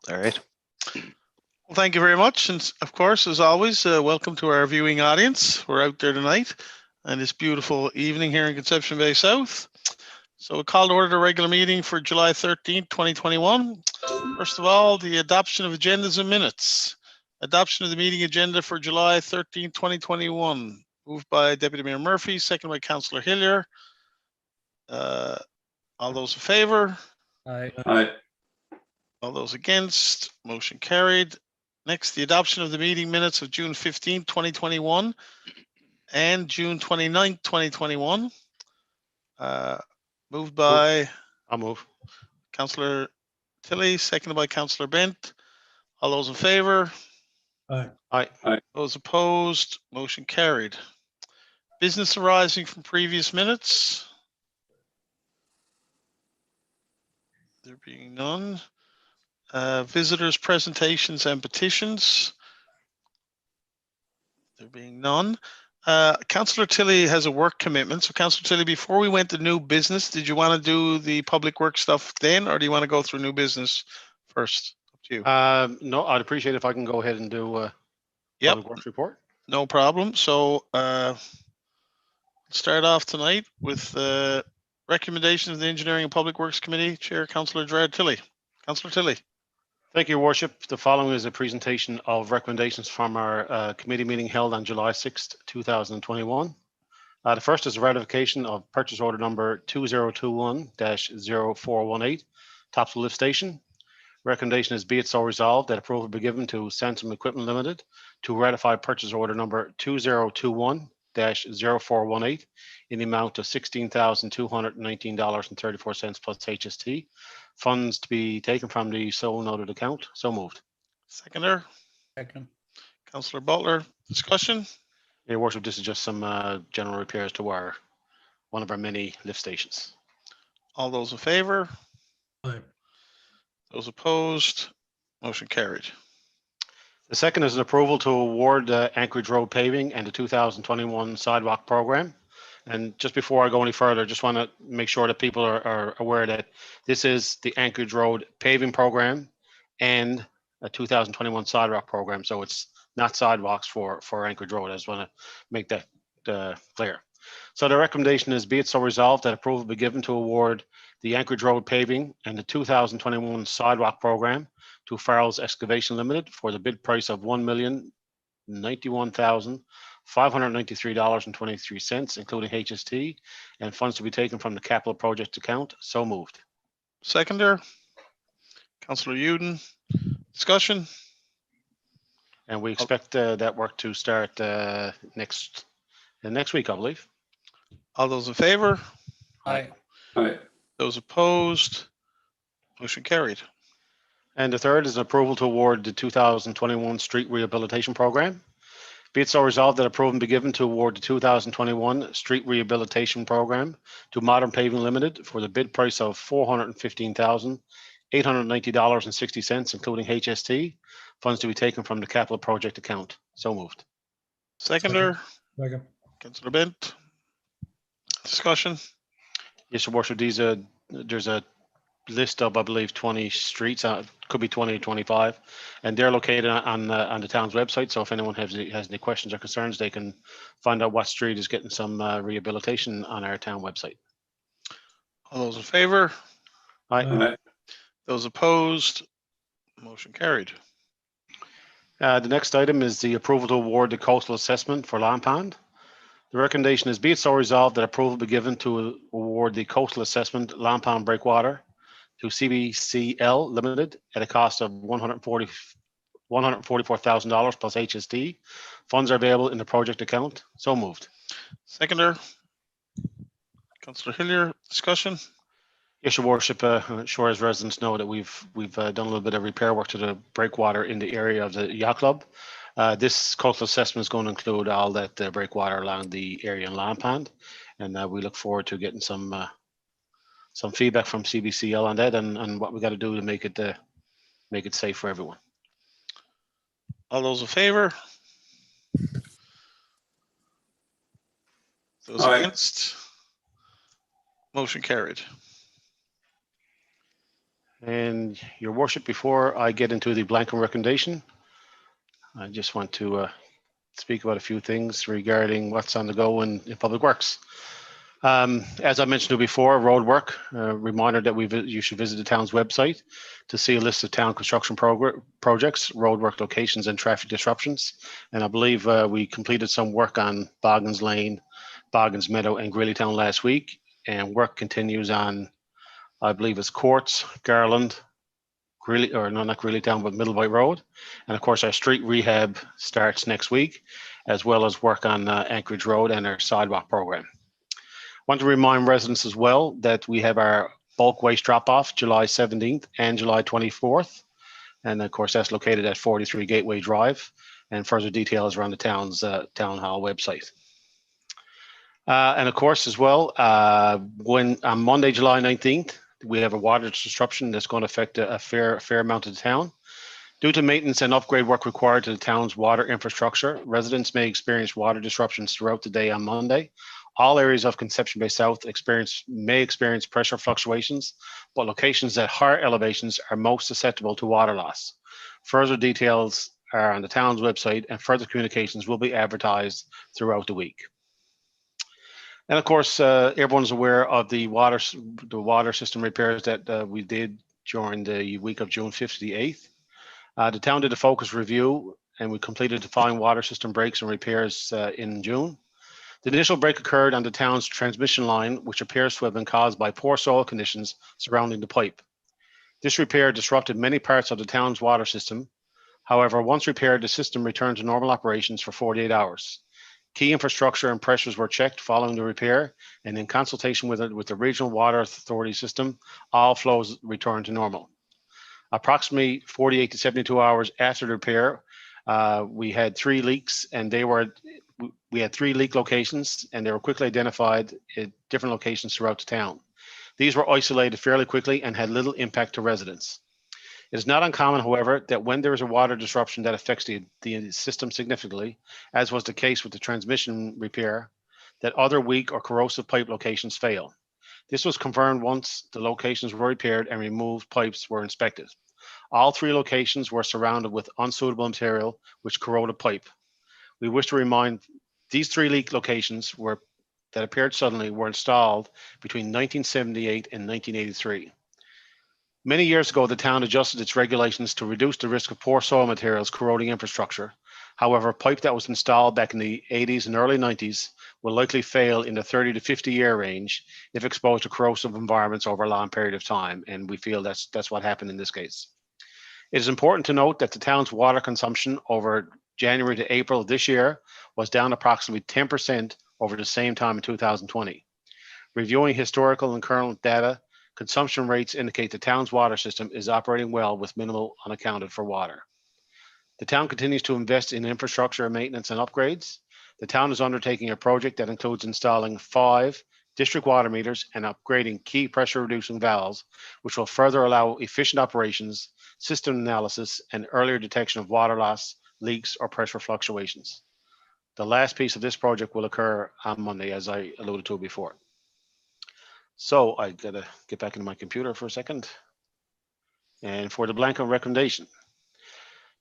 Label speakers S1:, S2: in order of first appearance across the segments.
S1: All right.
S2: Well, thank you very much. And of course, as always, welcome to our viewing audience. We're out there tonight and this beautiful evening here in Conception Bay South. So we call to order the regular meeting for July 13th, 2021. First of all, the adoption of agendas and minutes. Adoption of the meeting agenda for July 13th, 2021. Moved by Deputy Mayor Murphy, seconded by Councillor Hillier. All those in favor?
S3: Aye.
S4: Aye.
S2: All those against? Motion carried. Next, the adoption of the meeting minutes of June 15th, 2021 and June 29th, 2021. Moved by
S1: I'll move.
S2: Councillor Tilley, seconded by Councillor Bent. All those in favor?
S3: Aye.
S1: Aye.
S2: Those opposed? Motion carried. Business arising from previous minutes? There being none. Visitors' presentations and petitions? There being none. Councillor Tilley has a work commitment. So Councillor Tilley, before we went to new business, did you want to do the public work stuff then, or do you want to go through new business first? Up to you.
S1: No, I'd appreciate if I can go ahead and do
S2: Yep,
S1: public works report.
S2: no problem. So start off tonight with recommendations of the Engineering and Public Works Committee, Chair Councillor Gerard Tilley. Councillor Tilley.
S1: Thank you, Your Worship. The following is a presentation of recommendations from our committee meeting held on July 6th, 2021. The first is a ratification of purchase order number 2021-0418, Topsail Lift Station. Recommendation is be it so resolved that approval be given to Centum Equipment Limited to ratify purchase order number 2021-0418 in the amount of $16,219.34 plus HST. Funds to be taken from the so noted account. So moved.
S2: Seconder.
S3: Second.
S2: Councillor Butler. Discussion.
S1: Your Worship, this is just some general repairs to one of our many lift stations.
S2: All those in favor?
S3: Aye.
S2: Those opposed? Motion carried.
S1: The second is an approval to award Anchorage Road paving and the 2021 sidewalk program. And just before I go any further, just want to make sure that people are aware that this is the Anchorage Road paving program and a 2021 sidewalk program. So it's not sidewalks for Anchorage Road. I just want to make that clear. So the recommendation is be it so resolved that approval be given to award the Anchorage Road paving and the 2021 sidewalk program to Farrell's Excavation Limited for the bid price of $1,091,593.23, including HST, and funds to be taken from the capital project account. So moved.
S2: Seconder. Councillor Uden. Discussion.
S1: And we expect that work to start next week, I believe.
S2: All those in favor?
S3: Aye.
S4: Aye.
S2: Those opposed? Motion carried.
S1: And the third is an approval to award the 2021 street rehabilitation program. Be it so resolved that approval be given to award the 2021 street rehabilitation program to Modern Paving Limited for the bid price of $415,890.60, including HST. Funds to be taken from the capital project account. So moved.
S2: Seconder.
S3: Second.
S2: Councillor Bent. Discussion.
S1: Yes, Your Worship, there's a list of, I believe, 20 streets, could be 20 or 25, and they're located on the town's website. So if anyone has any questions or concerns, they can find out what street is getting some rehabilitation on our town website.
S2: All those in favor?
S1: Aye.
S4: Aye.
S2: Those opposed? Motion carried.
S1: The next item is the approval to award the coastal assessment for Long Pond. The recommendation is be it so resolved that approval be given to award the coastal assessment Long Pond Breakwater to CBCL Limited at a cost of $144,000 plus HST. Funds are available in the project account. So moved.
S2: Seconder. Councillor Hillier. Discussion.
S1: Yes, Your Worship, sure as residents know that we've done a little bit of repair work to the breakwater in the area of the yacht club. This coastal assessment is going to include all that breakwater along the area in Long Pond, and we look forward to getting some feedback from CBCL on that and what we got to do to make it safe for everyone.
S2: All those in favor? Those
S4: Aye.
S2: against? Motion carried.
S1: And your worship, before I get into the blanket recommendation, I just want to speak about a few things regarding what's on the go in Public Works. As I mentioned before, road work, reminder that you should visit the town's website to see a list of town construction projects, road work locations, and traffic disruptions. And I believe we completed some work on Boggins Lane, Boggins Meadow, and Greeleytown last week. And work continues on, I believe it's Courts, Garland, Greeley, or no, not Greeleytown, but Middlewhite Road. And of course, our street rehab starts next week, as well as work on Anchorage Road and our sidewalk program. Want to remind residents as well that we have our bulk waste drop-off July 17th and July 24th. And of course, that's located at 43 Gateway Drive. And further details are on the town's town hall website. And of course, as well, when on Monday, July 19th, we have a water disruption that's going to affect a fair amount of the town. Due to maintenance and upgrade work required to the town's water infrastructure, residents may experience water disruptions throughout the day on Monday. All areas of Conception Bay South may experience pressure fluctuations, but locations at higher elevations are most susceptible to water loss. Further details are on the town's website, and further communications will be advertised throughout the week. And of course, everyone's aware of the water system repairs that we did during the week of June 5th to the 8th. The town did a focus review, and we completed the following water system breaks and repairs in June. The initial break occurred on the town's transmission line, which appears to have been caused by poor soil conditions surrounding the pipe. This repair disrupted many parts of the town's water system. However, once repaired, the system returned to normal operations for 48 hours. Key infrastructure and pressures were checked following the repair, and in consultation with the regional water authority system, all flows returned to normal. Approximately 48 to 72 hours after the repair, we had 3 leaks, and we had 3 leak locations, and they were quickly identified at different locations throughout the town. These were isolated fairly quickly and had little impact to residents. It is not uncommon, however, that when there is a water disruption that affects the system significantly, as was the case with the transmission repair, that other weak or corrosive pipe locations fail. This was confirmed once the locations were repaired and removed pipes were inspected. All 3 locations were surrounded with unsuitable material which corroded pipe. We wish to remind these 3 leak locations that appeared suddenly were installed between 1978 and 1983. Many years ago, the town adjusted its regulations to reduce the risk of poor soil materials corroding infrastructure. However, pipe that was installed back in the 80s and early 90s will likely fail in the 30 to 50 year range if exposed to corrosive environments over a long period of time. And we feel that's what happened in this case. It is important to note that the town's water consumption over January to April of this year was down approximately 10% over the same time in 2020. Reviewing historical and current data, consumption rates indicate the town's water system is operating well with minimal unaccounted for water. The town continues to invest in infrastructure, maintenance, and upgrades. The town is undertaking a project that includes installing 5 district water meters and upgrading key pressure reducing valves, which will further allow efficient operations, system analysis, and earlier detection of water loss, leaks, or pressure fluctuations. The last piece of this project will occur on Monday, as I alluded to before. So I gotta get back into my computer for a second. And for the blanket recommendation,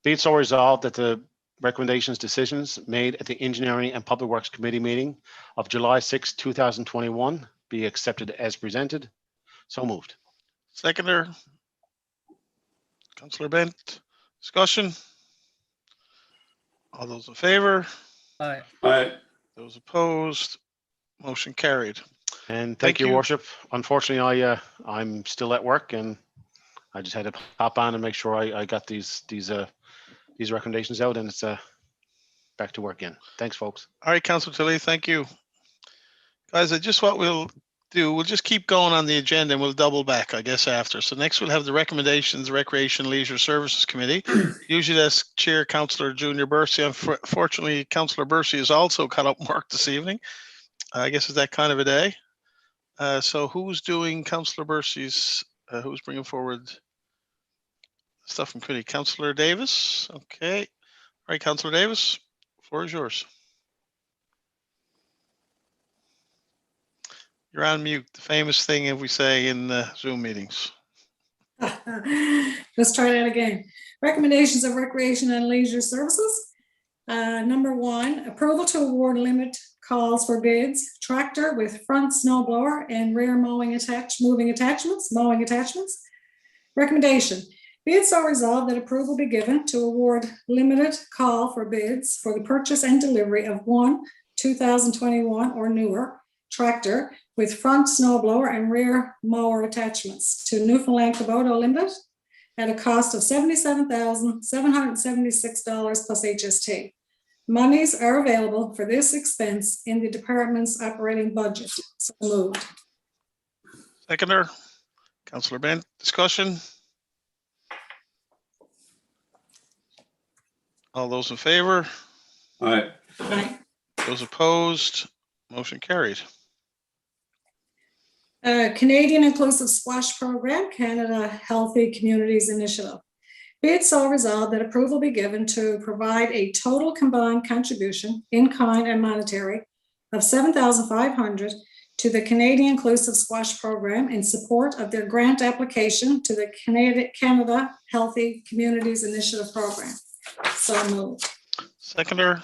S1: be it so resolved that the recommendations decisions made at the Engineering and Public Works Committee meeting of July 6, 2021 be accepted as presented. So moved.
S2: Seconder. Councillor Bent. Discussion. All those in favor?
S3: Aye.
S4: Aye.
S2: Those opposed? Motion carried.
S1: And
S2: Thank
S1: thank you,
S2: you.
S1: Worship. Unfortunately, I'm still at work, and I just had to hop on and make sure I got these recommendations out, and it's back to work again. Thanks, folks.
S2: All right, Councillor Tilley, thank you. Guys, what we'll do, we'll just keep going on the agenda and we'll double back, I guess, after. So next we'll have the recommendations, Recreation Leisure Services Committee. Usually that's Chair Councillor Junior Bursey. Unfortunately, Councillor Bursey is also caught up work this evening. I guess it's that kind of a day. So who's doing Councillor Bursey's, who's bringing forward stuff from committee? Councillor Davis? Okay. All right, Councillor Davis, floor is yours. You're on mute, the famous thing if we say in Zoom meetings.
S4: Let's try that again. Recommendations of Recreation and Leisure Services. Number 1, approval to award limit calls for bids, tractor with front snow blower and rear mowing attachments. Recommendation, be it so resolved that approval be given to award limited call for bids for the purchase and delivery of one 2021 or newer tractor with front snow blower and rear mower attachments to Newfoundland Kubota Limited at a cost of $77,776 plus HST. Monies are available for this expense in the department's operating budget. So moved.
S2: Seconder, Councillor Bent, discussion? All those in favor?
S5: Aye.
S4: Aye.
S2: Those opposed? Motion carried.
S4: Canadian Inclusive Squash Program, Canada Healthy Communities Initiative. Be it so resolved that approval be given to provide a total combined contribution in kind and monetary of $7,500 to the Canadian Inclusive Squash Program in support of their grant application to the Canada Healthy Communities Initiative Program. So moved.
S2: Seconder,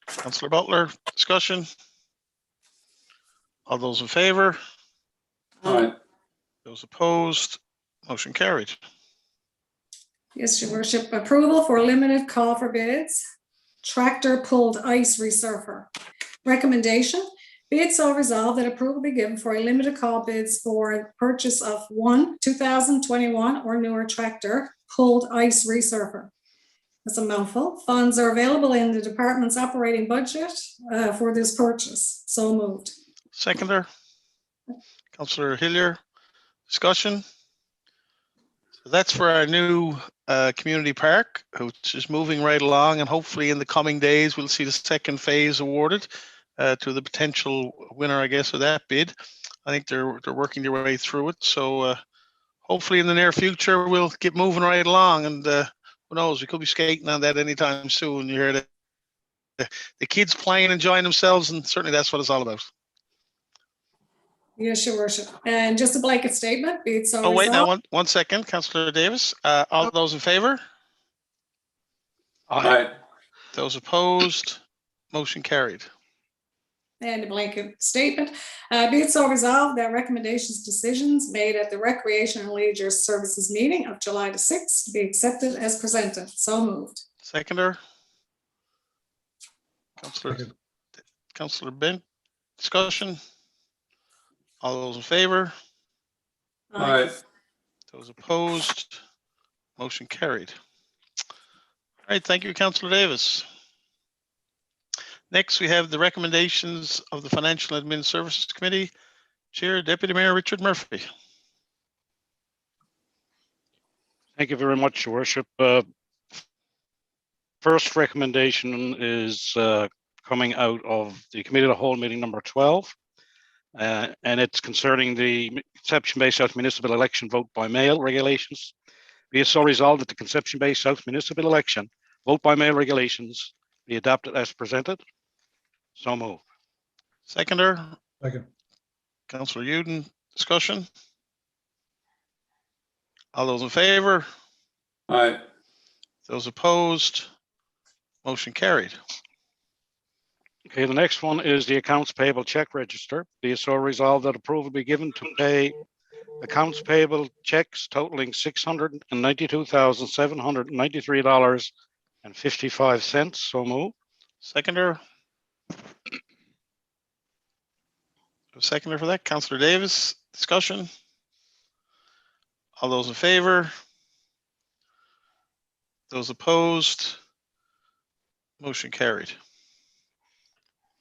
S2: Councillor Butler, discussion? All those in favor?
S5: Aye.
S2: Those opposed? Motion carried.
S4: Yes, Your Worship. Approval for limited call for bids, tractor pulled ice resurfer. Recommendation, be it so resolved that approval be given for a limited call bids for purchase of one 2021 or newer tractor pulled ice resurfer. That's a mouthful. Funds are available in the department's operating budget for this purchase. So moved.
S2: Seconder, Councillor Hillier, discussion? So that's for our new community park, which is moving right along, and hopefully in the coming days we'll see the second phase awarded to the potential winner, I guess, of that bid. I think they're working their way through it, so hopefully in the near future we'll get moving right along, and who knows, we could be skating on that anytime soon. You hear the kids playing, enjoying themselves, and certainly that's what it's all about.
S4: Yes, Your Worship. And just a blanket statement, be it so
S2: Oh, wait, now,
S4: resolved.
S2: one second, Councillor Davis. All those in favor?
S5: Aye.
S2: Those opposed? Motion carried.
S4: And a blanket statement, be it so resolved that recommendations, decisions made at the Recreation and Leisure Services meeting of July the 6th be accepted as presented. So moved.
S2: Seconder?
S3: Second.
S2: Councillor Bent, discussion? All those in favor?
S5: Aye.
S2: Those opposed? Motion carried. All right, thank you, Councillor Davis. Next, we have the recommendations of the Financial and Admin Services Committee. Chair, Deputy Mayor Richard Murphy.
S1: Thank you very much, Your Worship. First recommendation is coming out of the Committee of the Whole meeting number 12. And it's concerning the Conception Bay South Municipal Election vote by mail regulations. Be it so resolved that the Conception Bay South Municipal Election vote by mail regulations be adopted as presented. So move.
S2: Seconder,
S3: Second.
S2: Councillor Uden, discussion? All those in favor?
S5: Aye.
S2: Those opposed? Motion carried.
S1: Okay, the next one is the accounts payable check register. Be it so resolved that approval be given to pay accounts payable checks totaling $692,793.55. So move.
S2: Seconder? Seconder for that, Councillor Davis, discussion? All those in favor? Those opposed? Motion carried.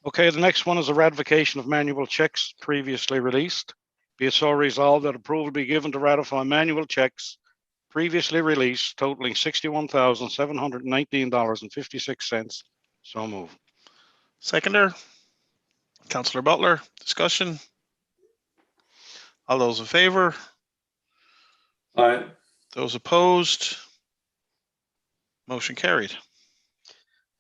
S1: Okay, the next one is a ratification of manual checks previously released. Be it so resolved that approval be given to ratify manual checks previously released totaling $61,719.56. So move.
S2: Seconder, Councillor Butler, discussion? All those in favor?
S5: Aye.
S2: Those opposed? Motion carried.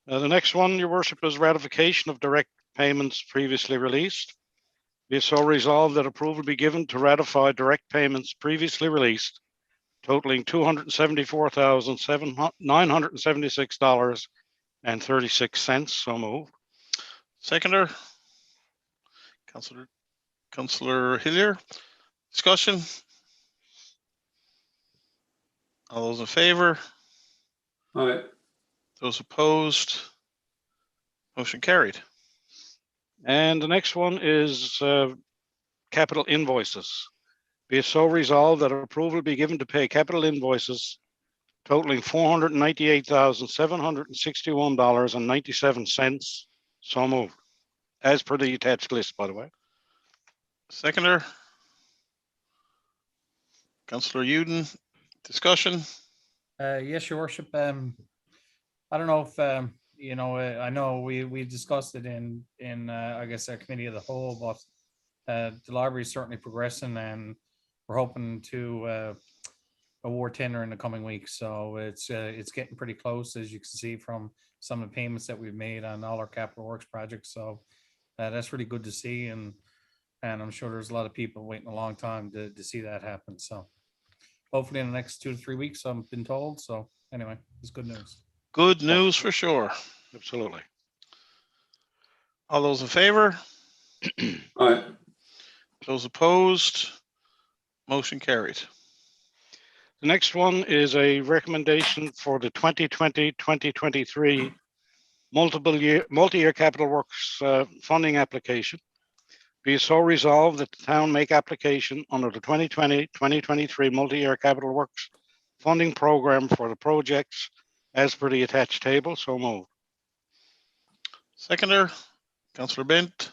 S1: The next one, Your Worship, is ratification of direct payments previously released. Be it so resolved that approval be given to ratify direct payments previously released totaling $274,976.36. So moved.
S2: Seconder. Councillor Hillier. Discussion. All those in favor?
S5: Aye.
S2: Those opposed? Motion carried.
S1: And the next one is capital invoices. Be it so resolved that approval be given to pay capital invoices totaling $498,761.97. So moved. As per the attached list, by the way.
S2: Seconder. Councillor Uden. Discussion.
S3: Yes, your worship. I don't know if you know. I know we discussed it in I guess our committee of the whole, but the library is certainly progressing, and we're hoping to award tender in the coming weeks. So it's getting pretty close, as you can see from some of the payments that we've made on all our capital works projects. So that's really good to see, and I'm sure there's a lot of people waiting a long time to see that happen. So hopefully in the next 2 to 3 weeks, I've been told. So anyway, it's good news.
S2: Good news for sure.
S1: Absolutely.
S2: All those in favor?
S5: Aye.
S2: Those opposed? Motion carried.
S1: The next one is a recommendation for the 2020-2023 multi-year capital works funding application. Be it so resolved that the town make application under the 2020-2023 multi-year capital works funding program for the projects as per the attached table. So moved.
S2: Seconder. Councillor Bent.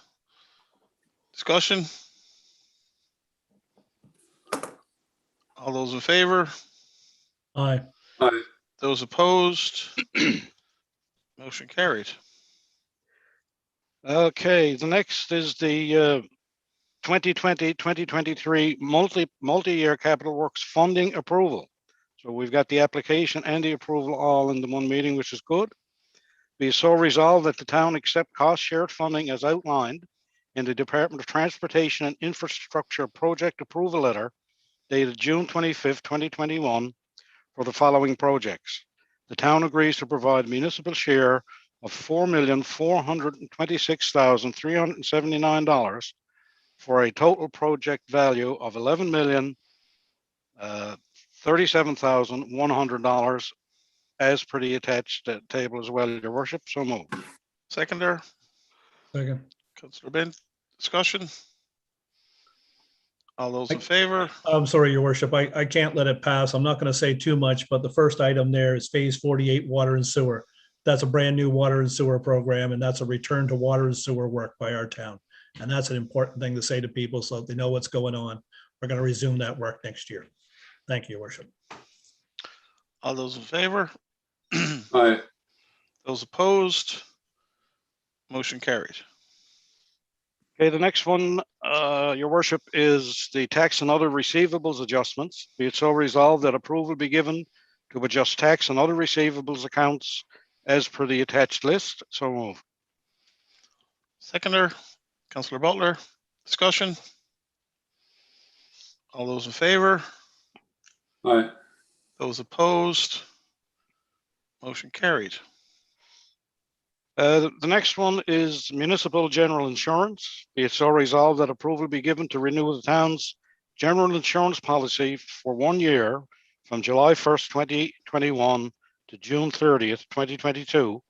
S2: Discussion. All those in favor?
S3: Aye.
S5: Aye.
S2: Those opposed? Motion carried.
S1: Okay, the next is the 2020-2023 multi-year capital works funding approval. So we've got the application and the approval all in the one meeting, which is good. Be so resolved that the town accept cost shared funding as outlined in the Department of Transportation and Infrastructure project approval letter dated June 25th, 2021 for the following projects. The town agrees to provide municipal share of $4,426,379 for a total project value of $11,037,100 as per the attached table as well, your worship. So moved.
S2: Seconder.
S3: Second.
S2: Councillor Bent. Discussion. All those in favor?
S6: I'm sorry, your worship, I can't let it pass. I'm not going to say too much, but the first item there is phase 48 water and sewer. That's a brand new water and sewer program, and that's a return to water and sewer work by our town. And that's an important thing to say to people so that they know what's going on. We're going to resume that work next year. Thank you, your worship.
S2: All those in favor?
S5: Aye.
S2: Those opposed? Motion carried.
S1: Okay, the next one, your worship, is the tax and other receivables adjustments. Be it so resolved that approval be given to adjust tax and other receivables accounts as per the attached list. So move.
S2: Seconder. Councillor Butler. Discussion. All those in favor?
S5: Aye.
S2: Those opposed? Motion carried.
S1: The next one is municipal general insurance. Be it so resolved that approval be given to renew the town's general insurance policy for 1 year from July 1st, 2021 to June 30th, 2022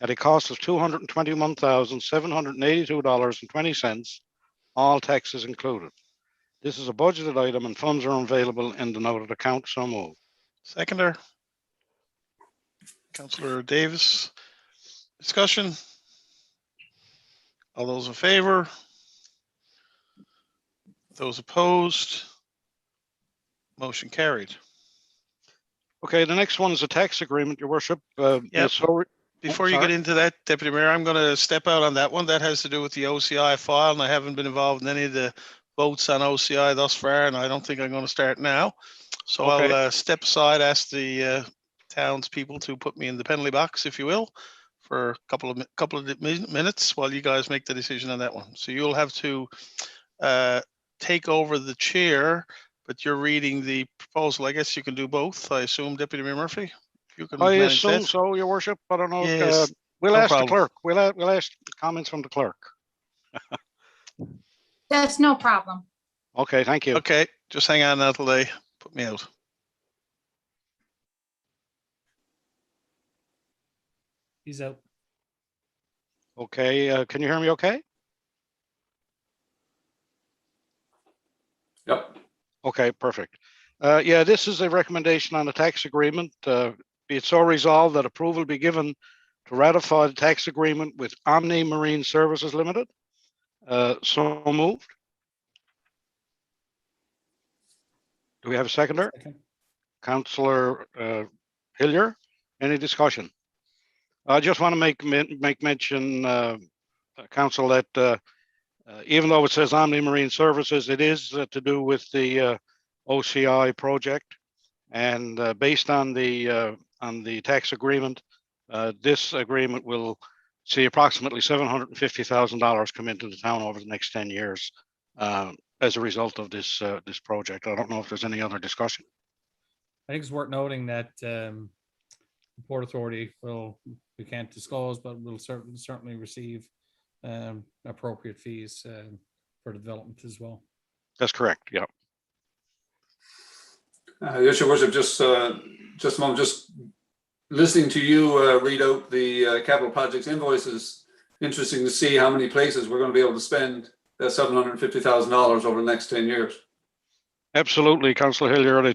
S1: at a cost of $221,782.20, all taxes included. This is a budgeted item and funds are available in the noted account. So moved.
S2: Seconder. Councillor Davis. Discussion. All those in favor? Those opposed? Motion carried.
S1: Okay, the next one is a tax agreement, your worship.
S2: Yep. Before you get
S1: sorry.
S2: into that, Deputy Mayor, I'm going to step out on that one. That has to do with the OCI file, and I haven't been involved in any of the votes on OCI thus far, and I don't think I'm going to start now. So
S1: Okay.
S2: I'll step aside, ask the townspeople to put me in the penalty box, if you will, for a couple of minutes while you guys make the decision on that one. So you'll have to take over the chair but you're reading the proposal. I guess you can do both. I assume, Deputy Mayor Murphy? If you can
S7: I
S2: manage
S7: assume
S2: that.
S7: so, Your Worship. I don't know.
S2: Yes,
S7: We'll
S2: no
S7: ask the
S2: problem.
S7: clerk. We'll ask comments from the clerk.
S8: That's no problem.
S7: Okay, thank you.
S2: Okay, just hang on now till they put me out.
S3: He's out.
S7: Okay, can you hear me okay?
S5: Yep.
S7: Okay, perfect. Yeah, this is a recommendation on the tax agreement. Be it so resolved that approval be given to ratify the tax agreement with Omni Marine Services Limited. So moved. Do we have a seconder?
S3: Second.
S7: Councillor Hillier, any discussion? I just want to make mention, Council, that even though it says Omni Marine Services, it is to do with the OCI project. And based on the tax agreement, this agreement will see approximately $750,000 come into the town over the next 10 years as a result of this project. I don't know if there's any other discussion.
S3: I think it's worth noting that the Port Authority we can't disclose, but will certainly receive appropriate fees for development as well.
S7: That's correct. Yeah.
S5: Yes, Your Worship, just a moment, just listening to you read out the capital projects invoices. Interesting to see how many places we're going to be able to spend that $750,000 over the next 10 years.
S7: Absolutely, Councillor Hilliard.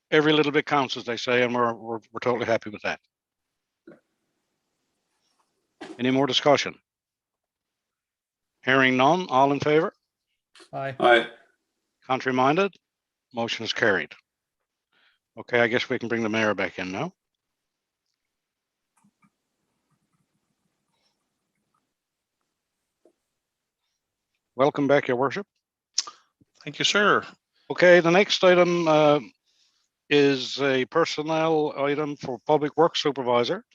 S7: Every little bit counts, as they say, and we're totally happy with that. Any more discussion? Hearing none, all in favor?
S3: Aye.
S5: Aye.
S7: Contrary minded? Motion is carried. Okay, I guess we can bring the mayor back in now. Welcome back, Your Worship.
S2: Thank you, sir.
S7: Okay, the next item is a personnel item for Public Works Supervisor.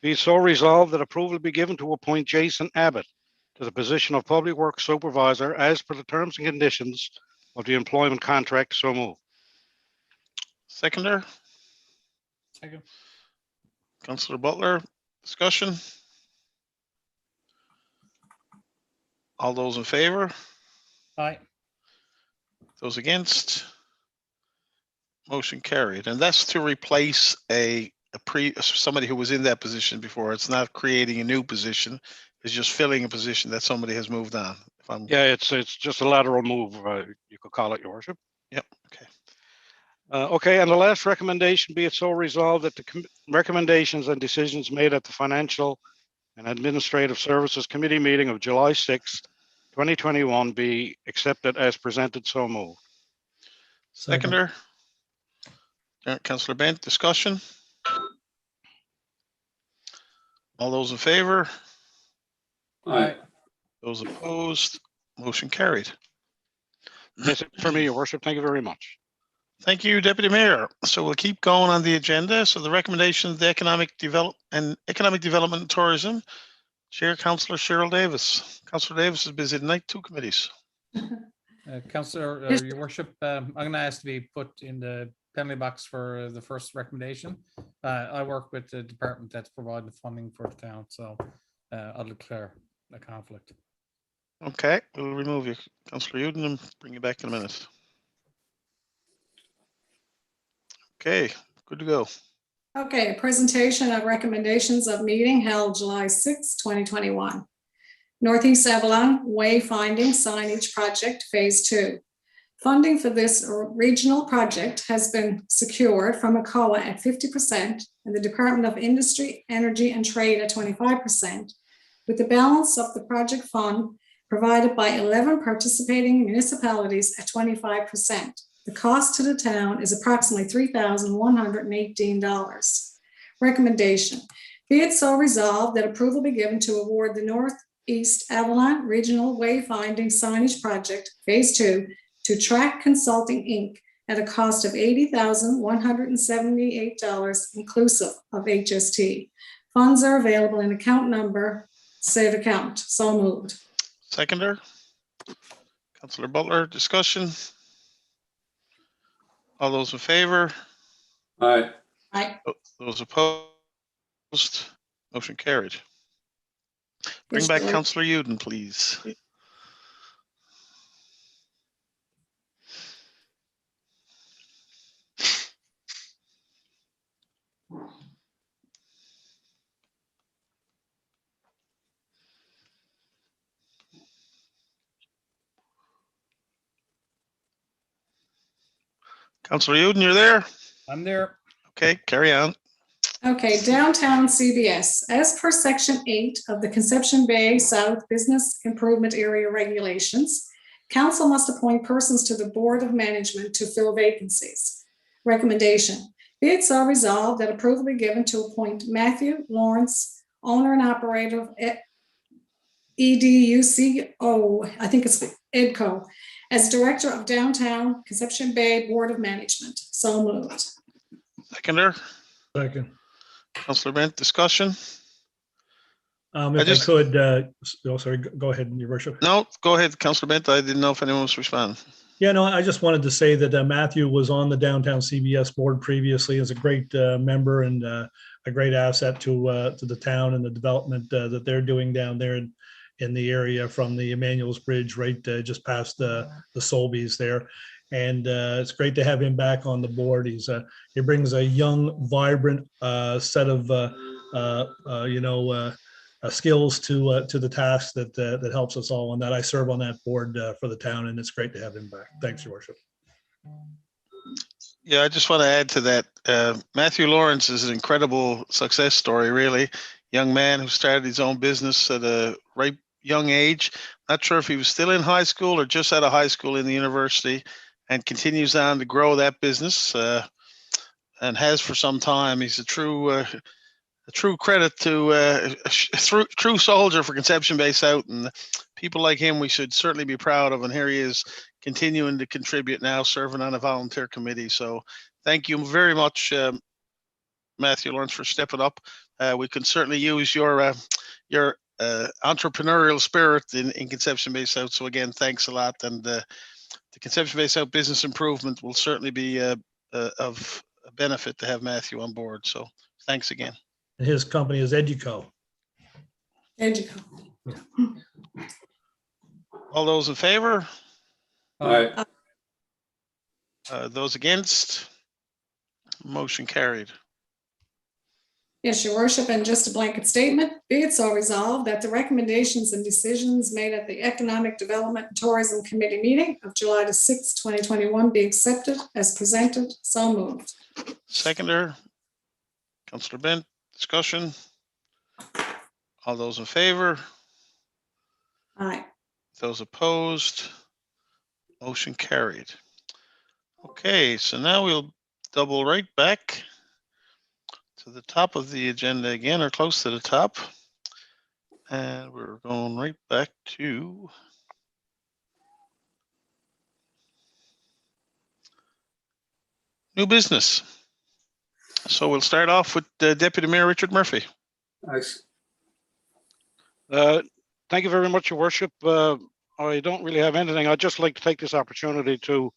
S7: Be it so resolved that approval be given to appoint Jason Abbott to the position of Public Works Supervisor as per the terms and conditions of the employment contract. So move.
S2: Seconder,
S3: Second.
S2: Councillor Butler, discussion? All those in favor?
S3: Aye.
S2: Those against? Motion carried. And that's to replace somebody who was in that position before. It's not creating a new position. It's just filling a position that somebody has moved on. If I'm
S7: Yeah, it's just a lateral move. You could call it, Your Worship.
S2: Yep. Okay.
S7: Okay, and the last recommendation, be it so resolved that the recommendations and decisions made at the Financial and Administrative Services Committee meeting of July 6th, 2021 be accepted as presented. So moved.
S6: Second.
S2: Seconder. Councillor Bent, discussion? All those in favor?
S5: Aye.
S2: Those opposed? Motion carried.
S7: That's it for me, Your Worship. Thank you very much.
S2: Thank you, Deputy Mayor. So we'll keep going on the agenda. So the recommendation of the Economic Development and Tourism, Chair Councillor Cheryl Davis. Councillor Davis is busy tonight, 2 committees.
S3: Councillor,
S4: Yes.
S3: Your Worship, I'm going to ask to be put in the penalty box for the first recommendation. I work with the department that's providing the funding for the town, so I'll declare a conflict.
S2: Okay, we'll remove you, Councillor Uden, and bring you back in a minute. Okay, good to go.
S4: Okay, presentation of recommendations of meeting held July 6, 2021. Northeast Avalon Wayfinding Signage Project Phase 2. Funding for this regional project has been secured from ACOA at 50% and the Department of Industry, Energy and Trade at 25%, with the balance of the project fund provided by 11 participating municipalities at 25%. The cost to the town is approximately $3,118. Recommendation, be it so resolved that approval be given to award the Northeast Avalon Regional Wayfinding Signage Project Phase 2 to Track Consulting, Inc. at a cost of $80,178 inclusive of HST. Funds are available in account number, said account. So moved.
S2: Seconder, Councillor Butler, discussion? All those in favor?
S5: Aye.
S4: Aye.
S2: Those opposed? Motion carried. Bring
S4: Yes,
S2: back
S4: Your
S2: Councillor Uden, please. Councillor Uden, you're there?
S3: I'm there.
S2: Okay, carry on.
S4: Okay, downtown CBS. As per Section 8 of the Conception Bay South Business Improvement Area Regulations, council must appoint persons to the Board of Management to fill vacancies. Recommendation. Be it so resolved that approval be given to appoint Matthew Lawrence, owner and operator of EDUCO, I think it's EDCO, as Director of Downtown Conception Bay Board of Management. So moved.
S2: Seconder,
S6: Second.
S2: Councillor Bent, discussion?
S6: If I could, sorry, go ahead, Your Worship.
S2: No, go ahead, Councillor Bent. I didn't know if anyone was responding.
S6: Yeah, no, I just wanted to say that Matthew was on the downtown CBS board previously, is a great member and a great asset to the town and the development that they're doing down there in the area from the Emmanuel's Bridge right just past the Solbys there. And it's great to have him back on the board. He brings a young, vibrant set of skills to the task that helps us all. And that I serve on that board for the town, and it's great to have him back. Thanks, Your Worship.
S2: Yeah, I just want to add to that. Matthew Lawrence is an incredible success story, really. Young man who started his own business at a right young age. Not sure if he was still in high school or just out of high school in the university, and continues on to grow that business and has for some time. He's a true credit to a true soldier for Conception Bay South, and people like him we should certainly be proud of. And here he is continuing to contribute now, serving on a volunteer committee. So thank you very much, Matthew Lawrence, for stepping up. We can certainly use your entrepreneurial spirit in Conception Bay South. So again, thanks a lot. And the Conception Bay South business improvement will certainly be of a benefit to have Matthew on board. So thanks again.
S6: And his company is Educo.
S4: Educo.
S2: All those in favor?
S5: Aye.
S2: Those against? Motion carried.
S4: Yes, Your Worship, and just a blanket statement, be it so resolved that the recommendations and decisions made at the Economic Development and Tourism Committee meeting of July the 6th, 2021 be accepted as presented. So moved.
S2: Seconder, Councillor Bent, discussion? All those in favor?
S4: Aye.
S2: Those opposed? Motion carried. Okay, so now we'll double right back to the top of the agenda again, or close to the top. And we're going right back to new business. So we'll start off with Deputy Mayor Richard Murphy.
S5: Thanks.
S7: Thank you very much, Your Worship. I don't really have anything. I'd just like to take this opportunity to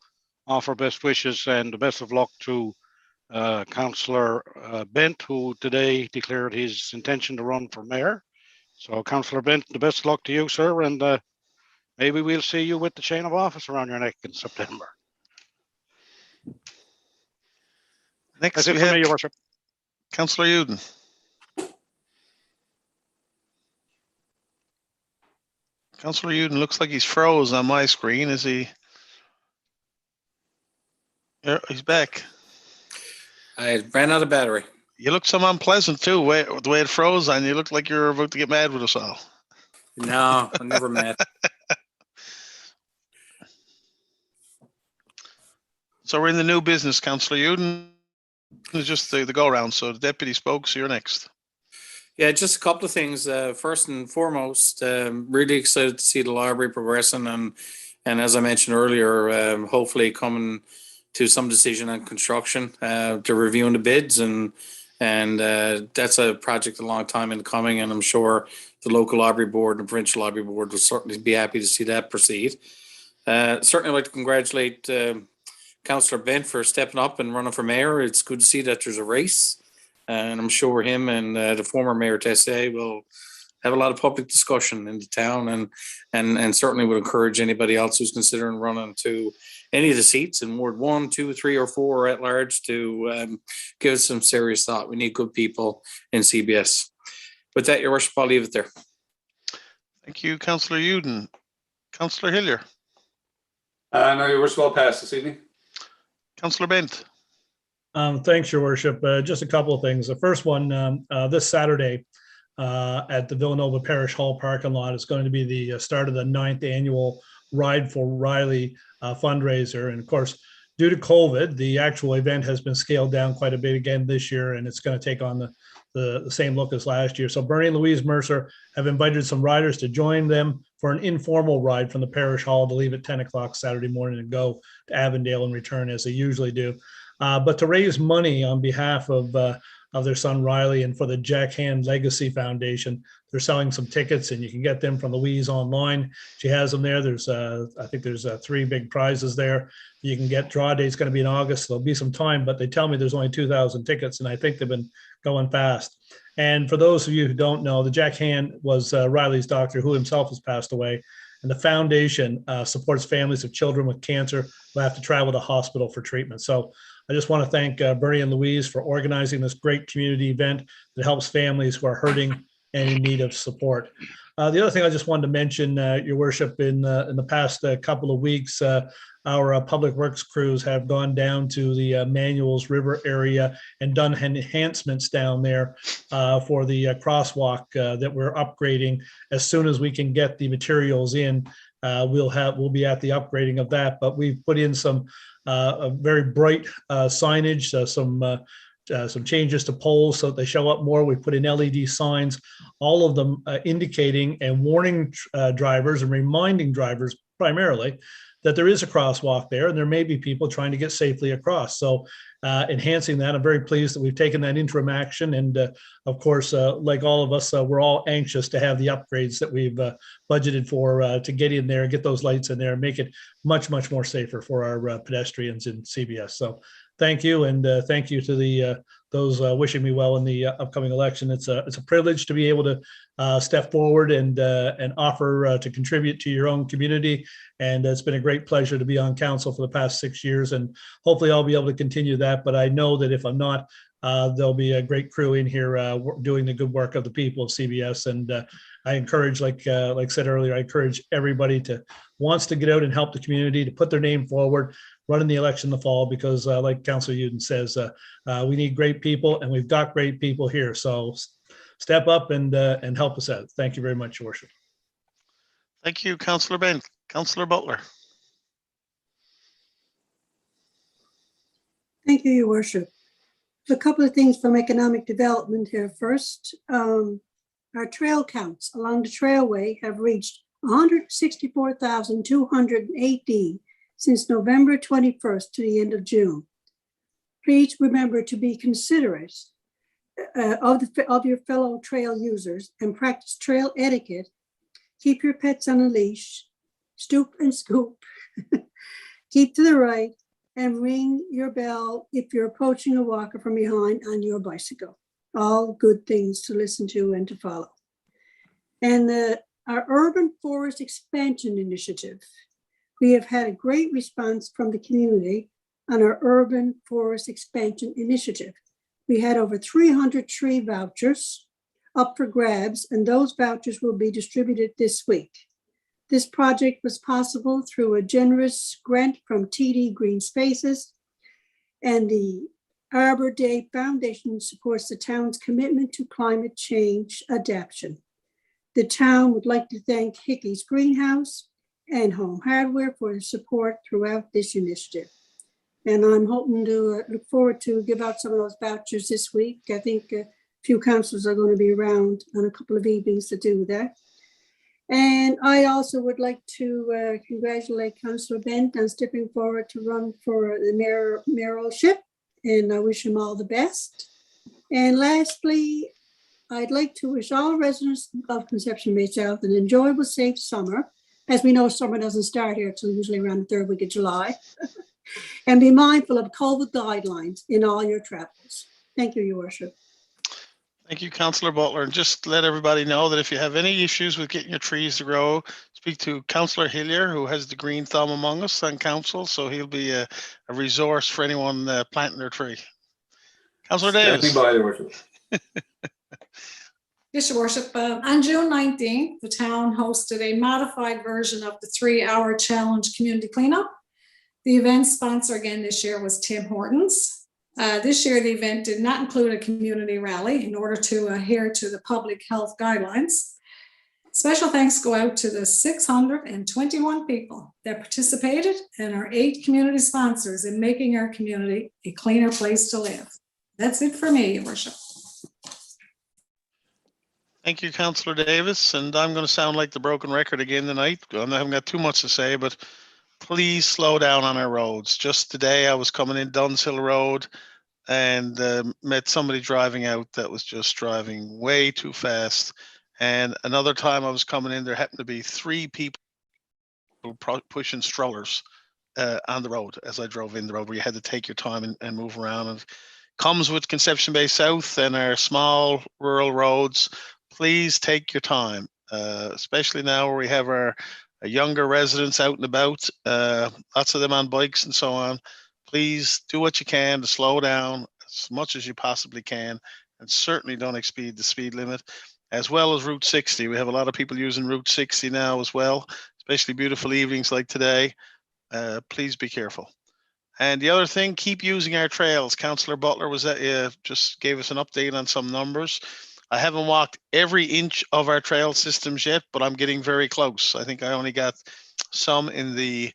S7: offer best wishes and the best of luck to Councillor Bent, who today declared his intention to run for mayor. So, Councillor Bent, the best of luck to you, sir, and maybe we'll see you with the chain of office around your neck in September.
S2: Next,
S7: That's it
S2: we
S7: for
S2: have
S7: me, Your Worship.
S2: Councillor Uden. Councillor Uden looks like he's froze on my screen. Is he? Yeah, he's back.
S8: I ran out of battery.
S2: You look some unpleasant too. The way it froze on you, looked like you're about to get mad with us all.
S8: No, I never met.
S2: So we're in the new business, Councillor Uden. It's just the go around. So the deputy spoke, so you're next.
S8: Yeah, just a couple of things. First and foremost, really excited to see the library progressing, and as I mentioned earlier, hopefully coming to some decision on construction, to reviewing the bids, and that's a project a long time in coming, and I'm sure the local library board and the provincial library board will certainly be happy to see that proceed. Certainly, I'd like to congratulate Councillor Bent for stepping up and running for mayor. It's good to see that there's a race. And I'm sure him and the former Mayor Tessier will have a lot of public discussion in the town and certainly would encourage anybody else who's considering running to any of the seats in Ward 1, 2, 3, or 4 or at large to give it some serious thought. We need good people in CBS. With that, Your Worship, I'll leave it there.
S2: Thank you, Councillor Uden. Councillor Hillier.
S5: No, Your Worship, well passed this evening.
S2: Councillor Bent.
S6: Thanks, Your Worship. Just a couple of things. The first one, this Saturday at the Villanova Parish Hall parking lot is going to be the start of the 9th annual Ride for Riley fundraiser. And of course, due to COVID, the actual event has been scaled down quite a bit again this year, and it's going to take on the same look as last year. So Bernie and Louise Mercer have invited some riders to join them for an informal ride from the Parish Hall to leave at 10 o'clock Saturday morning and go to Avondale and return as they usually do. But to raise money on behalf of their son Riley and for the Jack Hand Legacy Foundation, they're selling some tickets, and you can get them from Louise online. She has them there. There's I think there's 3 big prizes there. You can get. Draw date's going to be in August. There'll be some time, but they tell me there's only 2,000 tickets, and I think they've been going fast. And for those of you who don't know, the Jack Hand was Riley's doctor, who himself has passed away. And the foundation supports families of children with cancer who have to travel to hospital for treatment. So I just want to thank Bernie and Louise for organizing this great community event that helps families who are hurting and in need of support. The other thing I just wanted to mention, Your Worship, in the past couple of weeks, our public works crews have gone down to the Manuals River area and done enhancements down there for the crosswalk that we're upgrading. As soon as we can get the materials in, we'll be at the upgrading of that. But we've put in some very bright signage, some changes to poles so that they show up more. We put in LED signs, all of them indicating and warning drivers and reminding drivers primarily that there is a crosswalk there and there may be people trying to get safely across. So enhancing that, I'm very pleased that we've taken that interim action. And of course, like all of us, we're all anxious to have the upgrades that we've budgeted for to get in there and get those lights in there and make it much, much more safer for our pedestrians in CBS. So thank you. And thank you to those wishing me well in the upcoming election. It's a privilege to be able to step forward and offer to contribute to your own community. And it's been a great pleasure to be on council for the past 6 years. And hopefully I'll be able to continue that. But I know that if I'm not, there'll be a great crew in here doing the good work of the people of CBS. And I encourage, like said earlier, I encourage everybody to wants to get out and help the community to put their name forward, run in the election in the fall, because like Councillor Uden says, we need great people and we've got great people here. So step up and help us out. Thank you very much, Your Worship.
S2: Thank you, Councillor Bent. Councillor Butler.
S9: Thank you, Your Worship. A couple of things from economic development here. First, our trail counts along the trailway have reached 164,218 since November 21st to the end of June. Please remember to be considerate of your fellow trail users and practice trail etiquette. Keep your pets on a leash, stoop and scoop, keep to the right, and ring your bell if you're approaching a walker from behind on your bicycle. All good things to listen to and to follow. And our Urban Forest Expansion Initiative. We have had a great response from the community on our Urban Forest Expansion Initiative. We had over 300 tree vouchers up for grabs, and those vouchers will be distributed this week. This project was possible through a generous grant from TD Green Spaces, and the Arbor Day Foundation supports the town's commitment to climate change adaptation. The town would like to thank Hickey's Greenhouse and Home Hardware for their support throughout this initiative. And I'm hoping to look forward to give out some of those vouchers this week. I think a few councillors are going to be around on a couple of evenings to do that. And I also would like to congratulate Councillor Bent on stepping forward to run for the mayoralship, and I wish him all the best. And lastly, I'd like to wish all residents of Conception Bay South an enjoyable, safe summer. As we know, summer doesn't start here until usually around the 3rd week of July. And be mindful of COVID guidelines in all your travels. Thank you, Your Worship.
S2: Thank you, Councillor Butler. And just let everybody know that if you have any issues with getting your trees to grow, speak to Councillor Hillier, who has the green thumb among us on council. So he'll be a resource for anyone planting their tree. Councillor Davis.
S5: Standing by, Your Worship.
S4: Yes, Your Worship. On June 19th, the town hosted a modified version of the 3-hour challenge community cleanup. The event sponsor again this year was Tim Hortons. This year, the event did not include a community rally in order to adhere to the public health guidelines. Special thanks go out to the 621 people that participated and our 8 community sponsors in making our community a cleaner place to live. That's it for me, Your Worship.
S2: Thank you, Councillor Davis. And I'm going to sound like the broken record again tonight. I haven't got too much to say, but please slow down on our roads. Just today, I was coming in Dunshill Road and met somebody driving out that was just driving way too fast. And another time I was coming in, there happened to be 3 people pushing strollers on the road as I drove in the road, where you had to take your time and move around. And comes with Conception Bay South and our small rural roads. Please take your time, especially now where we have our younger residents out and about, lots of them on bikes and so on. Please do what you can to slow down as much as you possibly can, and certainly don't exceed the speed limit, as well as Route 60. We have a lot of people using Route 60 now as well, especially beautiful evenings like today. Please be careful. And the other thing, keep using our trails. Councillor Butler was just gave us an update on some numbers. I haven't walked every inch of our trail systems yet, but I'm getting very close. I think I only got some in the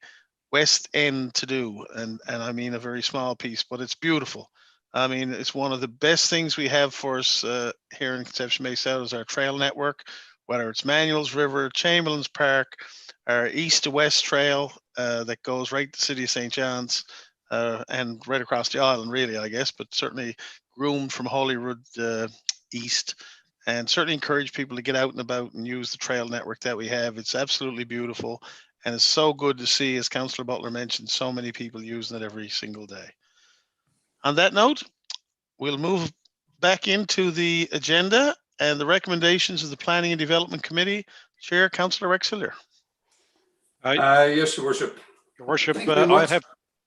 S2: west end to do, and I mean a very small piece, but it's beautiful. I mean, it's one of the best things we have for us here in Conception Bay South is our trail network, whether it's Manuel's River, Chamberlain's Park, our east to west trail that goes right to the City of St. John's and right across the island, really, I guess, but certainly groomed from Holyrood east, and certainly encourage people to get out and about and use the trail network that we have. It's absolutely beautiful, and it's so good to see, as Councillor Butler mentioned, so many people using it every single day. On that note, we'll move back into the agenda and the recommendations of the Planning and Development Committee. Chair, Councillor Rex Hillier.
S5: Yes, Your Worship.
S7: Your Worship,
S5: Thank you very much.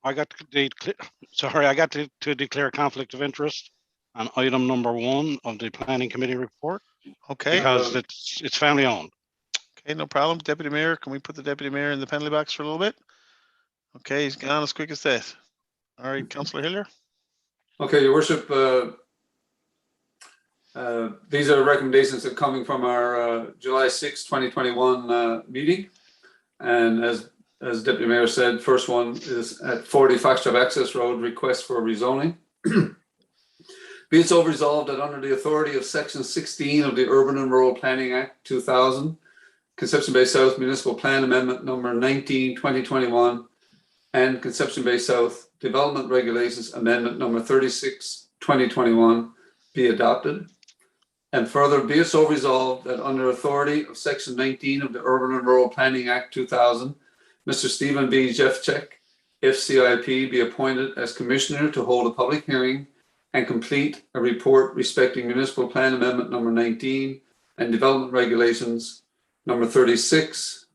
S7: I got to declare conflict of interest on item number 1 of the Planning Committee report,
S2: Okay.
S7: because it's family owned.
S2: Okay, no problem. Deputy Mayor, can we put the Deputy Mayor in the penalty box for a little bit? Okay, he's gone as quick as that. All right, Councillor Hillier.
S5: Okay, Your Worship, these are recommendations that are coming from our July 6, 2021 meeting. And as Deputy Mayor said, first one is at 40 Foxtrot Access Road, request for rezoning. Be it so resolved that under the authority of Section 16 of the Urban and Rural Planning Act 2000, Conception Bay South Municipal Plan Amendment number 19, 2021, and Conception Bay South Development Regulations Amendment number 36, 2021 be adopted. And further, be it so resolved that under authority of Section 19 of the Urban and Rural Planning Act 2000, Mr. Stephen B. Jeffcheck, FCIP, be appointed as Commissioner to hold a public hearing and complete a report respecting Municipal Plan Amendment number 19 and Development Regulations number 36.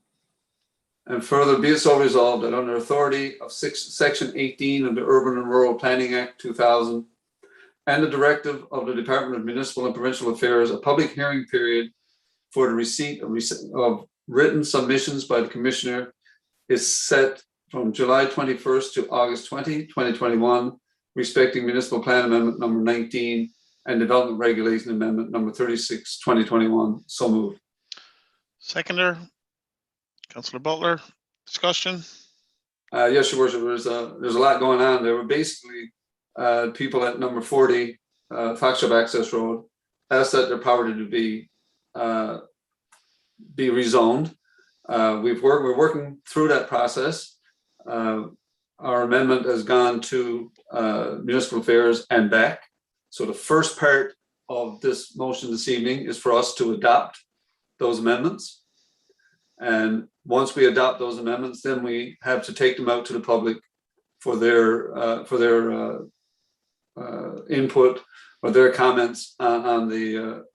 S5: And further, be it so resolved that under authority of Section 18 of the Urban and Rural Planning Act 2000 and the directive of the Department of Municipal and Provincial Affairs, a public hearing period for the receipt of written submissions by the Commissioner is set from July 21st to August 20, 2021, respecting Municipal Plan Amendment number 19 and Development Regulation Amendment number 36, 2021. So moved.
S2: Seconder, Councillor Butler, discussion.
S5: Yes, Your Worship, there's a lot going on. There were basically people at number 40 Foxtrot Access Road asked that their property to be rezoned. We're working through that process. Our amendment has gone to Municipal Affairs and back. So the first part of this motion this evening is for us to adopt those amendments. And once we adopt those amendments, then we have to take them out to the public for their input or their comments on the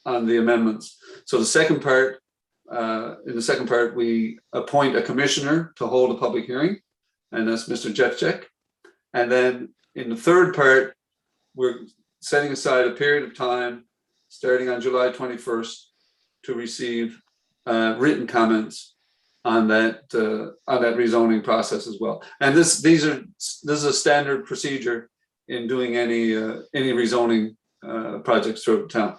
S5: amendments. So the second part, in the second part, we appoint a commissioner to hold a public hearing, and that's Mr. Jeffcheck. And then in the third part, we're setting aside a period of time starting on July 21st to receive written comments on that rezoning process as well. And this is a standard procedure in doing any rezoning projects throughout the town.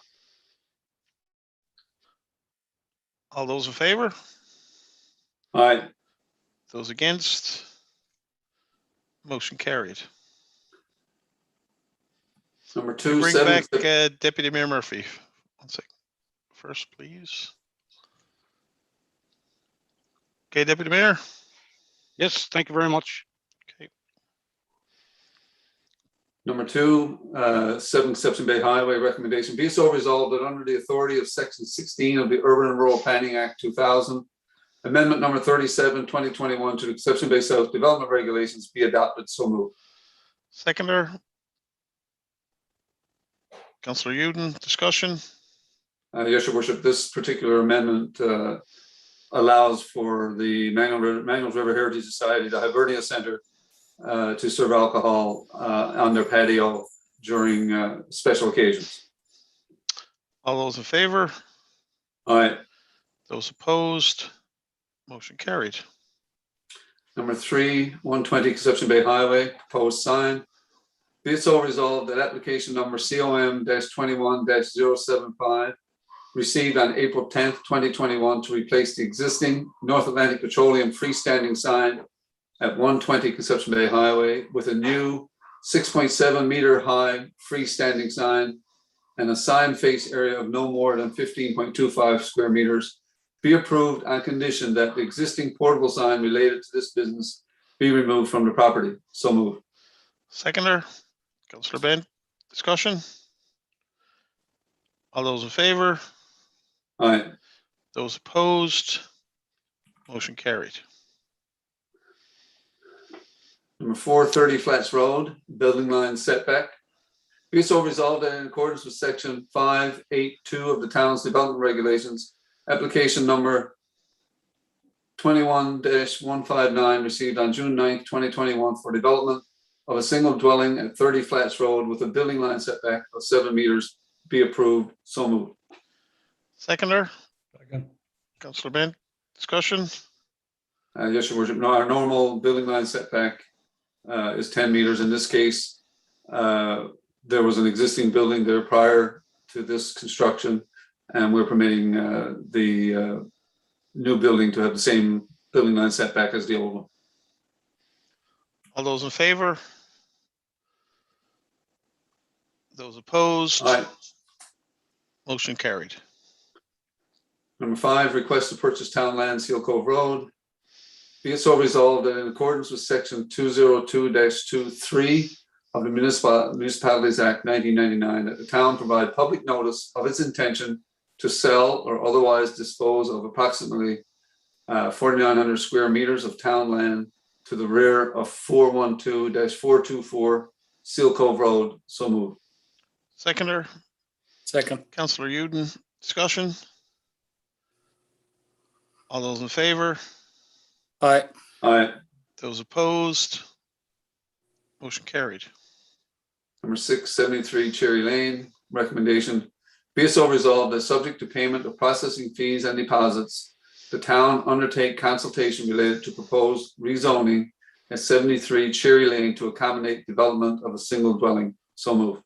S2: All those in favor?
S5: Aye.
S2: Those against? Motion carried.
S5: Number two,
S2: Bring
S5: seven,
S2: back Deputy Mayor Murphy. One sec. First, please. Okay, Deputy Mayor.
S7: Yes, thank you very much.
S2: Okay.
S5: Number two, 7 Conception Bay Highway recommendation. Be it so resolved that under the authority of Section 16 of the Urban and Rural Planning Act 2000, Amendment number 37, 2021 to the Conception Bay South Development Regulations be adopted. So moved.
S2: Seconder. Councillor Uden, discussion.
S5: Yes, Your Worship, this particular amendment allows for the Mangles River Heritage Society, the Hibernia Center, to serve alcohol on their patio during special occasions.
S2: All those in favor?
S5: Aye.
S2: Those opposed? Motion carried.
S5: Number three, 120 Conception Bay Highway, proposed sign. Be it so resolved that application number COM-21-075 received on April 10th, 2021 to replace the existing North Atlantic Petroleum freestanding sign at 120 Conception Bay Highway with a new 6.7 meter high freestanding sign and a sign face area of no more than 15.25 square meters be approved on condition that the existing portable sign related to this business be removed from the property. So moved.
S2: Seconder. Councillor Bent, discussion. All those in favor?
S5: Aye.
S2: Those opposed? Motion carried.
S5: Number 430 Flats Road, building line setback. Be it so resolved that in accordance with section 582 of the town's development regulations, application number 21-159 received on June 9th, 2021 for development of a single dwelling at 30 Flats Road with a building line setback of 7 meters be approved. So moved.
S2: Seconder.
S6: Second.
S2: Councillor Bent, discussion.
S5: Yes, Your Worship. No, our normal building line setback is 10 meters. In this case, there was an existing building there prior to this construction, and we're permitting the new building to have the same building line setback as the old one.
S2: All those in favor? Those opposed?
S5: Aye.
S2: Motion carried.
S5: Number 5, request to purchase town land, Seal Cove Road. Be it so resolved that in accordance with section 202-23 of the Municipalities Act 1999, that the town provide public notice of its intention to sell or otherwise dispose of approximately 4,900 square meters of town land to the rear of 412-424 Seal Cove Road. So moved.
S2: Seconder.
S8: Second.
S2: Councillor Uden, discussion. All those in favor?
S8: Aye.
S5: Aye.
S2: Those opposed? Motion carried.
S5: Number 6, 73 Cherry Lane, recommendation. Be it so resolved that subject to payment of processing fees and deposits, the town undertake consultation related to proposed rezoning at 73 Cherry Lane to accommodate development of a single dwelling. So move.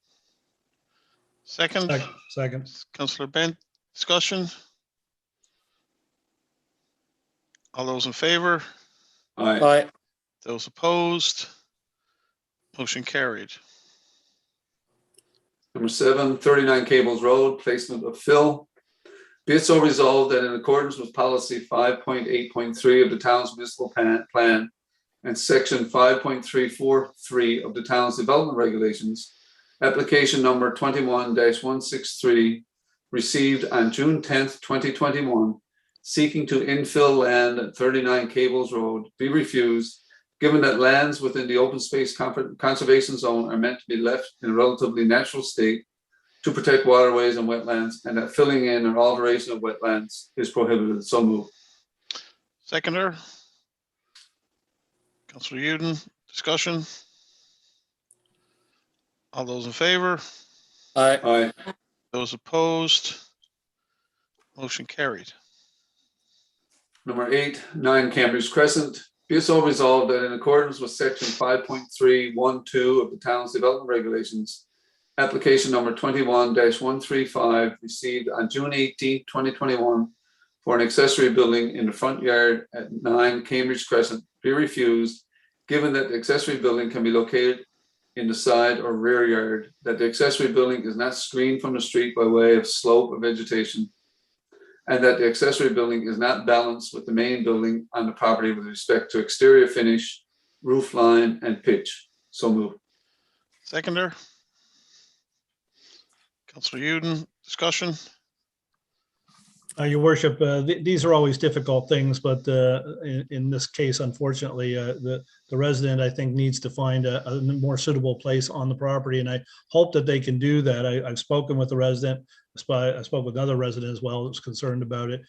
S2: Second.
S6: Second.
S2: Councillor Bent, discussion. All those in favor?
S5: Aye.
S8: Aye.
S2: Those opposed? Motion carried.
S5: Number 7, 39 Cables Road, placement of fill. Be it so resolved that in accordance with policy 5.8.3 of the town's municipal plan and section 5.343 of the town's development regulations, application number 21-163 received on June 10th, 2021, seeking to infill land at 39 Cables Road be refused given that lands within the open space conservation zone are meant to be left in a relatively natural state to protect waterways and wetlands, and that filling in or alteration of wetlands is prohibited. So moved.
S2: Seconder. Councillor Uden, discussion? All those in favor?
S8: Aye.
S5: Aye.
S2: Those opposed? Motion carried.
S5: Number 8, 9 Cambridge Crescent. Be it so resolved that in accordance with section 5.312 of the town's development regulations, application number 21-135 received on June 18, 2021 for an accessory building in the front yard at 9 Cambridge Crescent be refused, given that the accessory building can be located in the side or rear yard, that the accessory building is not screened from the street by way of slope or vegetation, and that the accessory building is not balanced with the main building on the property with respect to exterior finish, roof line, and pitch. So moved.
S2: Seconder. Councillor Uden, discussion?
S6: Your worship, these are always difficult things, but in this case, unfortunately, the resident, I think, needs to find a more suitable place on the property, and I hope that they can do that. I've spoken with the resident. I spoke with another resident as well that's concerned about it.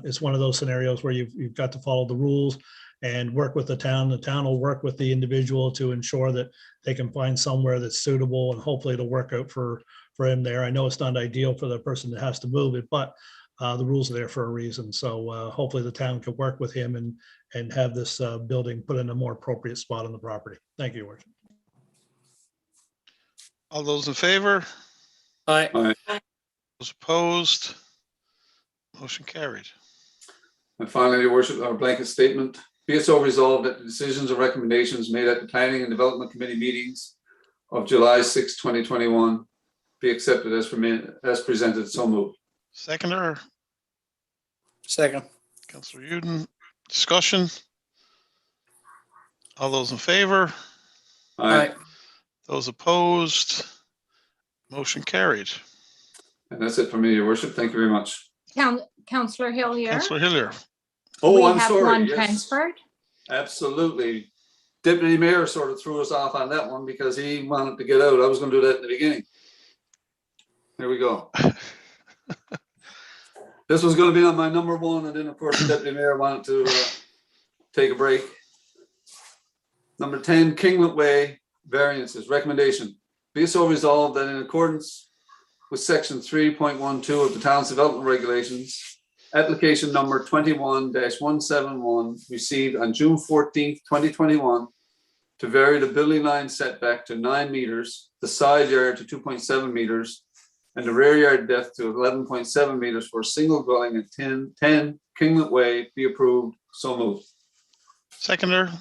S6: It's one of those scenarios where you've got to follow the rules and work with the town. The town will work with the individual to ensure that they can find somewhere that's suitable, and hopefully it'll work out for him there. I know it's not ideal for the person that has to move it, but the rules are there for a reason. So hopefully the town can work with him and have this building put in a more appropriate spot on the property. Thank you, Your Worship.
S2: All those in favor?
S8: Aye.
S2: Those opposed? Motion carried.
S5: And finally, Your Worship, our blanket statement. Be it so resolved that the decisions and recommendations made at the Planning and Development Committee meetings of July 6, 2021 be accepted as presented. So moved.
S2: Seconder.
S8: Second.
S2: Councillor Uden, discussion? All those in favor?
S5: Aye.
S2: Those opposed? Motion carried.
S5: And that's it for me, Your Worship. Thank you very much.
S10: Councillor Hillier.
S2: Councillor Hillier.
S5: Oh,
S10: We
S5: I'm
S10: have
S5: sorry.
S10: one
S5: Yes,
S10: transferred.
S5: absolutely. Deputy Mayor sort of threw us off on that one because he wanted to get out. I was going to do that in the beginning. Here we go. This was going to be on my number 1, and then of course the Deputy Mayor wanted to take a break. Number 10, Kinglet Way variances. Recommendation. Be it so resolved that in accordance with section 3.12 of the town's development regulations, application number 21-171 received on June 14th, 2021 to vary the building line setback to 9 meters, the side yard to 2.7 meters, and the rear yard depth to 11.7 meters for a single dwelling at 10 Kinglet Way be approved. So moved.
S2: Seconder.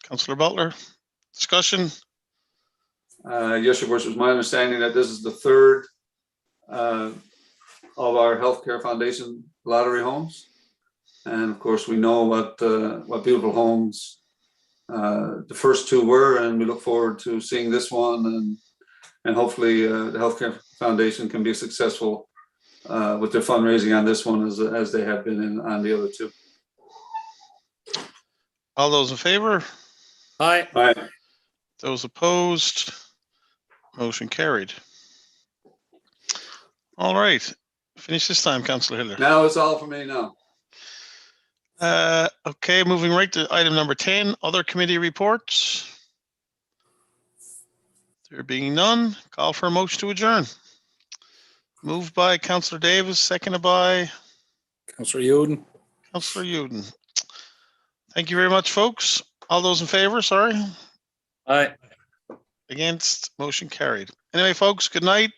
S2: Councillor Butler, discussion?
S5: Yes, Your Worship, it's my understanding that this is the 3rd of our Healthcare Foundation lottery homes. And of course, we know what beautiful homes the first 2 were, and we look forward to seeing this one, and hopefully the Healthcare Foundation can be successful with their fundraising on this one as they have been on the other 2.
S2: All those in favor?
S8: Aye.
S5: Aye.
S2: Those opposed? Motion carried. All right. Finish this time, Councillor Hillier.
S5: Now it's all for me now.
S2: Okay, moving right to item number 10, other committee reports. There being none, call for a motion to adjourn. Moved by Councillor Davis, seconded by
S8: Councillor Uden.
S2: Councillor Uden. Thank you very much, folks. All those in favor, sorry.
S8: Aye.
S2: Against, motion carried. Anyway, folks, good night.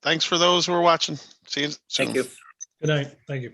S2: Thanks for those who are watching. See you soon.
S8: Thank you.
S6: Good night. Thank you.